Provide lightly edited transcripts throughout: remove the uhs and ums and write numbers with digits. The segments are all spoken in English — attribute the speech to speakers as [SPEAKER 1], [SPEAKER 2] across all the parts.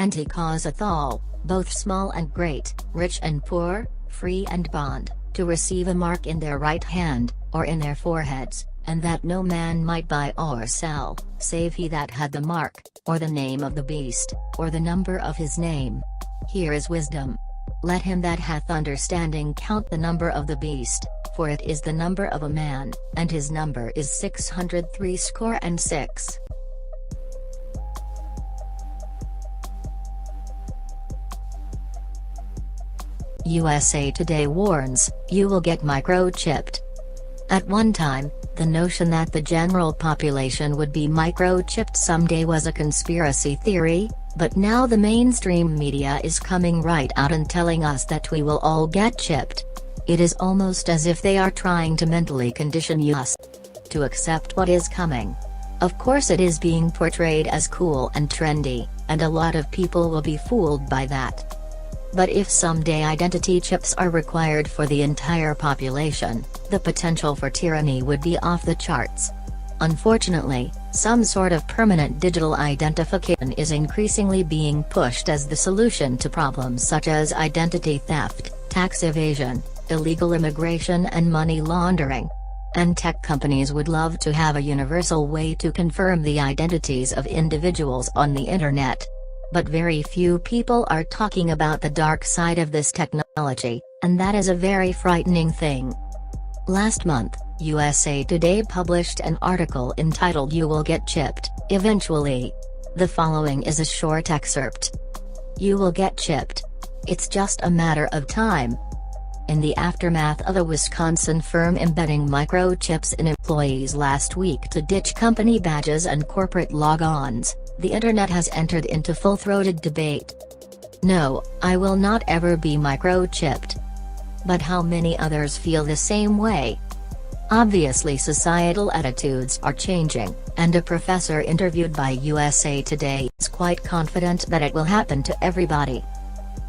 [SPEAKER 1] And he causeth all, both small and great, rich and poor, free and bond, to receive a mark in their right hand, or in their foreheads, and that no man might buy or sell, save he that had the mark, or the name of the beast, or the number of his name. Here is wisdom. Let him that hath understanding count the number of the beast, for it is the number of a man, and his number is 666. USA Today warns, you will get microchipped. At one time, the notion that the general population would be microchipped someday was a conspiracy theory, but now the mainstream media is coming right out and telling us that we will all get chipped. It is almost as if they are trying to mentally condition us to accept what is coming. Of course it is being portrayed as cool and trendy, and a lot of people will be fooled by that. But if someday identity chips are required for the entire population, the potential for tyranny would be off the charts. Unfortunately, some sort of permanent digital identification is increasingly being pushed as the solution to problems such as identity theft, tax evasion, illegal immigration and money laundering. And tech companies would love to have a universal way to confirm the identities of individuals on the internet. But very few people are talking about the dark side of this technology, and that is a very frightening thing. Last month, USA Today published an article entitled "You Will Get Chipped, Eventually." The following is a short excerpt. You will get chipped. It's just a matter of time. In the aftermath of a Wisconsin firm embedding microchips in employees last week to ditch company badges and corporate log-ons, the internet has entered into full-throated debate. No, I will not ever be microchipped. But how many others feel the same way? Obviously societal attitudes are changing, and a professor interviewed by USA Today is quite confident that it will happen to everybody.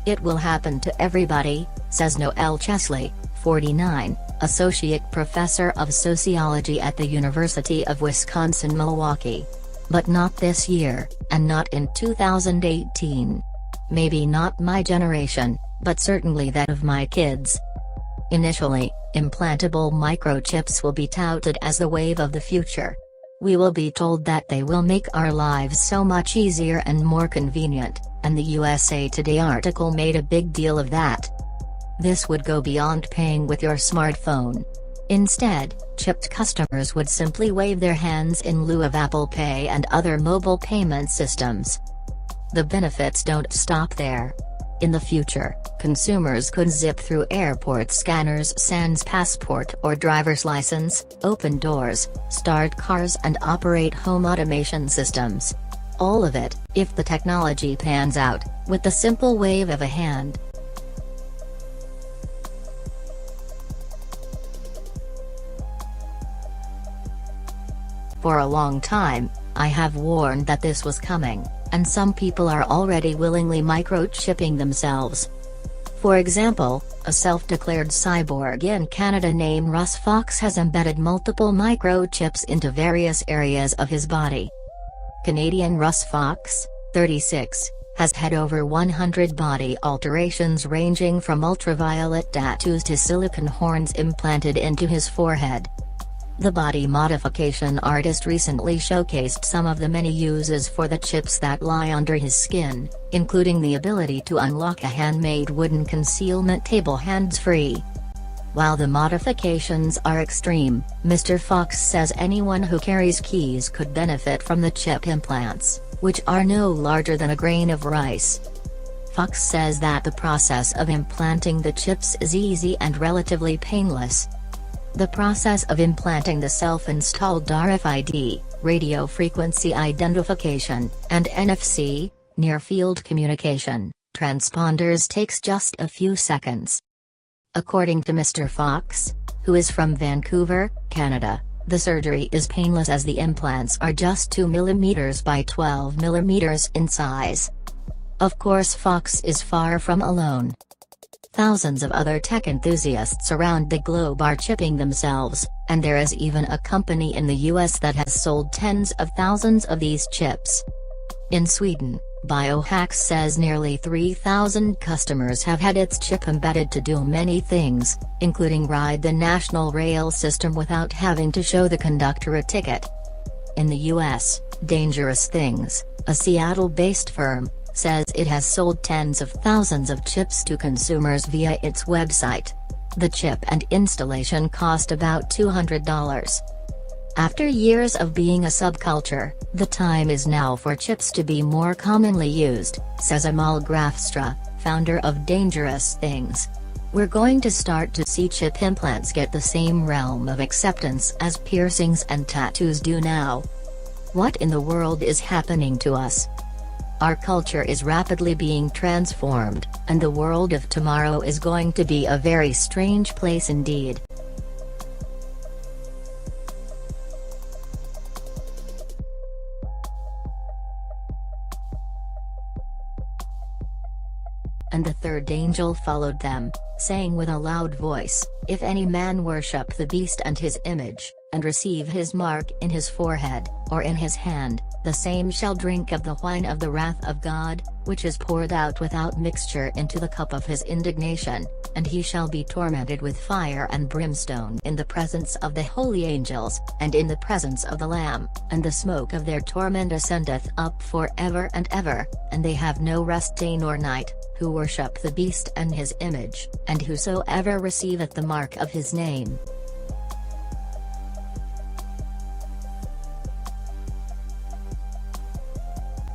[SPEAKER 1] It will happen to everybody, says Noel Chesley, 49, associate professor of sociology at the University of Wisconsin-Milwaukee. But not this year, and not in 2018. Maybe not my generation, but certainly that of my kids. Initially, implantable microchips will be touted as the wave of the future. We will be told that they will make our lives so much easier and more convenient, and the USA Today article made a big deal of that. This would go beyond paying with your smartphone. Instead, chipped customers would simply wave their hands in lieu of Apple Pay and other mobile payment systems. The benefits don't stop there. In the future, consumers could zip through airport scanners sans passport or driver's license, open doors, start cars and operate home automation systems. All of it, if the technology pans out, with the simple wave of a hand. For a long time, I have warned that this was coming, and some people are already willingly microchipping themselves. For example, a self-declared cyborg in Canada named Russ Fox has embedded multiple microchips into various areas of his body. Canadian Russ Fox, 36, has had over 100 body alterations ranging from ultraviolet tattoos to silicone horns implanted into his forehead. The body modification artist recently showcased some of the many uses for the chips that lie under his skin, including the ability to unlock a handmade wooden concealment table hands-free. While the modifications are extreme, Mr. Fox says anyone who carries keys could benefit from the chip implants, which are no larger than a grain of rice. Fox says that the process of implanting the chips is easy and relatively painless. The process of implanting the self-installed RFID, radio frequency identification, and NFC, near-field communication, transponders takes just a few seconds. According to Mr. Fox, who is from Vancouver, Canada, the surgery is painless as the implants are just 2 mm by 12 mm in size. Of course, Fox is far from alone. Thousands of other tech enthusiasts around the globe are chipping themselves, and there is even a company in the US that has sold tens of thousands of these chips. In Sweden, Biohacks says nearly 3,000 customers have had its chip embedded to do many things, including ride the national rail system without having to show the conductor a ticket. In the US, Dangerous Things, a Seattle-based firm, says it has sold tens of thousands of chips to consumers via its website. The chip and installation cost about $200. After years of being a subculture, the time is now for chips to be more commonly used, says Amal Grafstra, founder of Dangerous Things. We're going to start to see chip implants get the same realm of acceptance as piercings and tattoos do now. What in the world is happening to us? Our culture is rapidly being transformed, and the world of tomorrow is going to be a very strange place indeed. And the third angel followed them, saying with a loud voice, "If any man worship the beast and his image, and receive his mark in his forehead, or in his hand, the same shall drink of the wine of the wrath of God, which is poured out without mixture into the cup of his indignation, and he shall be tormented with fire and brimstone in the presence of the holy angels, and in the presence of the Lamb, and the smoke of their torment ascendeth up for ever and ever, and they have no rest day nor night, who worship the beast and his image, and whosoever receiveth the mark of his name."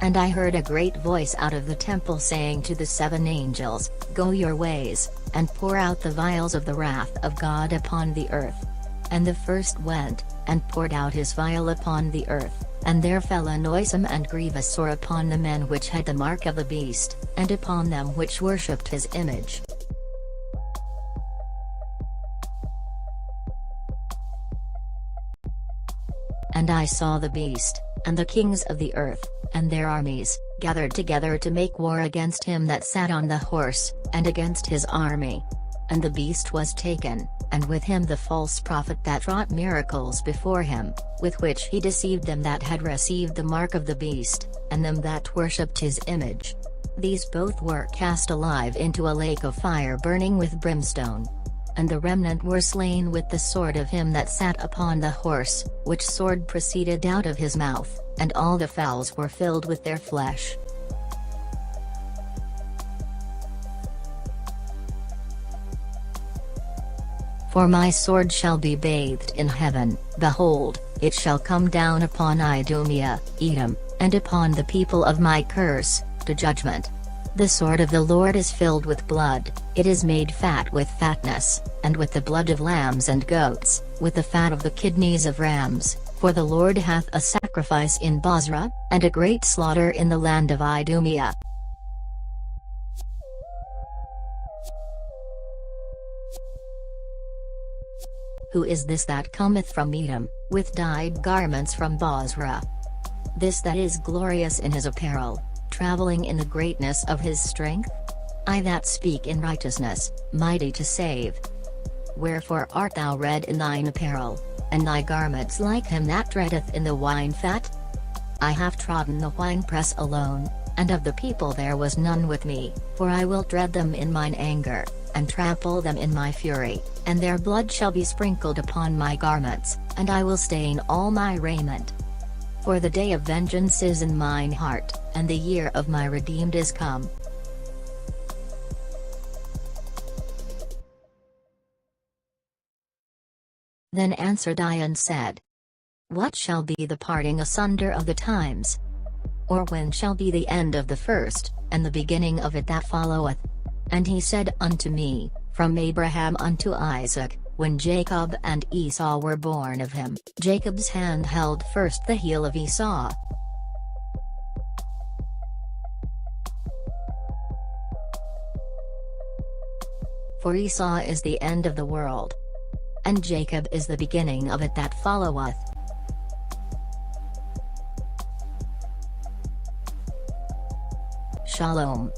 [SPEAKER 1] And I heard a great voice out of the temple saying to the seven angels, "Go your ways, and pour out the vials of the wrath of God upon the earth." And the first went, and poured out his vial upon the earth, and there fell a noisome and grievous sore upon the men which had the mark of the beast, and upon them which worshipped his image. And I saw the beast, and the kings of the earth, and their armies, gathered together to make war against him that sat on the horse, and against his army. And the beast was taken, and with him the false prophet that wrought miracles before him, with which he deceived them that had received the mark of the beast, and them that worshipped his image. These both were cast alive into a lake of fire burning with brimstone. And the remnant were slain with the sword of him that sat upon the horse, which sword proceeded out of his mouth, and all the fowls were filled with their flesh. For my sword shall be bathed in heaven, behold, it shall come down upon Idumea, Edom, and upon the people of my curse, to judgment. The sword of the Lord is filled with blood, it is made fat with fatness, and with the blood of lambs and goats, with the fat of the kidneys of rams, for the Lord hath a sacrifice in Bozrah, and a great slaughter in the land of Idumea. Who is this that cometh from Edom, with dyed garments from Bozrah? This that is glorious in his apparel, traveling in the greatness of his strength? I that speak in righteousness, mighty to save. Wherefore art thou red in thine apparel, and thy garments like him that treadeth in the wine fat? I have trodden the winepress alone, and of the people there was none with me, for I will tread them in mine anger, and trample them in my fury, and their blood shall be sprinkled upon my garments, and I will stain all my raiment. For the day of vengeance is in mine heart, and the year of my redeemed is come. Then answered I and said, What shall be the parting asunder of the times? Or when shall be the end of the first, and the beginning of it that followeth? And he said unto me, From Abraham unto Isaac, when Jacob and Esau were born of him, Jacob's hand held first the heel of Esau. For Esau is the end of the world, and Jacob is the beginning of it that followeth. Shalom.